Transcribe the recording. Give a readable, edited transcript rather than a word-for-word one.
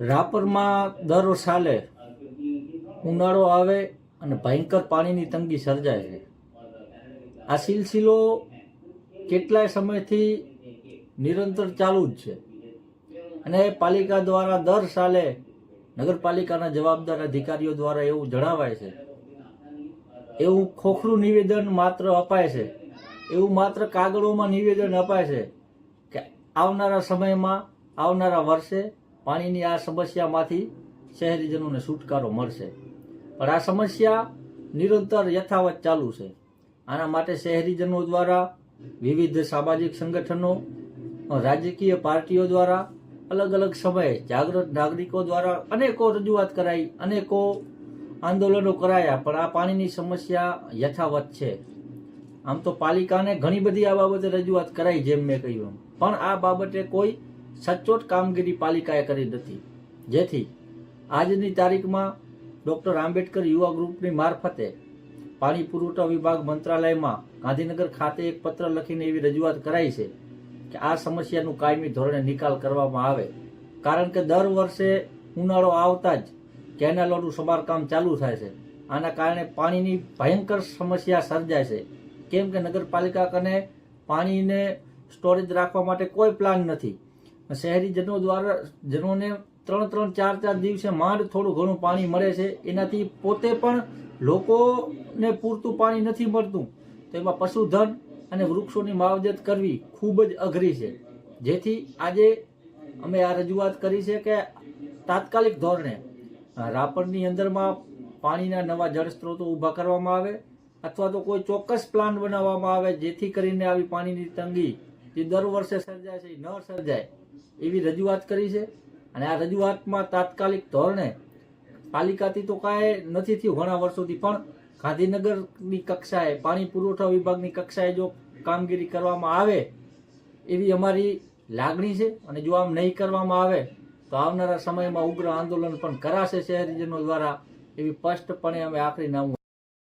રાપરમાં દર સાલે ઉનાળો આવે અને ભયંકર પાણીની તંગી સર્જાય છે. આ સિલસિલો કેટલાય સમયથી નિરંતર ચાલુ જ છે અને પાલિકા દ્વારા દર સાલે નગરપાલિકાના જવાબદાર અધિકારીઓ દ્વારા એવું જણાવાય છે, એવું ખોખરું નિવેદન માત્ર અપાય છે, એવું માત્ર કાગળોમાં નિવેદન અપાય છે કે આવનારા સમયમાં, આવનારા વર્ષે પાણીની આ સમસ્યામાંથી શહેરીજનોને છુટકારો મળશે. પણ આ સમસ્યા નિરંતર યથાવત ચાલુ છે. આના માટે શહેરીજનો દ્વારા, વિવિધ સામાજિક સંગઠનો, રાજકીય પાર્ટીઓ દ્વારા અલગ અલગ સમયે જાગૃત નાગરિકો દ્વારા અનેકો રજૂઆત કરાઈ, અનેકો આંદોલનો કરાયા, પણ આ પાણીની સમસ્યા યથાવત છે. આમ તો પાલિકાને ઘણી બધી આ બાબતે રજૂઆત કરાઈ, જેમ મેં કહ્યું, પણ આ બાબતે કોઈ સચોટ કામગીરી પાલિકાએ કરી નથી. જેથી આજની તારીખમાં ડૉક્ટર આંબેડકર યુવા ગ્રુપની મારફતે પાણી પુરવઠા વિભાગ મંત્રાલયમાં ગાંધીનગર ખાતે એક પત્ર લખીને એવી રજૂઆત કરાઈ છે કે આ સમસ્યાનું કાયમી ધોરણે નિકાલ કરવામાં આવે. કારણ કે દર વર્ષે ઉનાળો આવતા જ કેનાલોનું સમારકામ ચાલુ થાય છે. આના કારણે પાણીની ભયંકર સમસ્યા સર્જાય છે. કેમ કે નગરપાલિકા કને પાણીને સ્ટોરેજ રાખવા માટે કોઈ પ્લાન નથી. શહેરીજનો દ્વારા જનોને 3-3, 4-4 દિવસે માંડ થોડું ઘણું પાણી મળે છે. એનાથી પોતે પણ લોકોને પૂરતું પાણી નથી મળતું, તો એમાં પશુધન અને વૃક્ષોની માવજત કરવી ખૂબ જ અઘરી છે. જેથી આજે અમે આ રજૂઆત કરી છે કે તાત્કાલિક ધોરણે રાપરની અંદરમાં પાણીના નવા જળ સ્ત્રોતો ઊભા કરવામાં આવે, અથવા તો કોઈ ચોક્કસ પ્લાન બનાવવામાં આવે, જેથી કરીને આવી પાણીની તંગી જે દર વર્ષે સર્જાય છે એ ન સર્જાય, એવી રજૂઆત કરી છે. અને આ રજૂઆતમાં તાત્કાલિક ધોરણે પાલિકાથી તો કાંઈ નથી થયું ઘણા વર્ષોથી, પણ ગાંધીનગરની કક્ષાએ, પાણી પુરવઠા વિભાગની કક્ષાએ જો કામગીરી કરવામાં આવે એવી અમારી લાગણી છે. અને જો આમ નહીં કરવામાં આવે તો આવનારા સમયમાં ઉગ્ર આંદોલન પણ કરાશે શહેરીજનો દ્વારા, એવી સ્પષ્ટપણે અમે આખરી નામું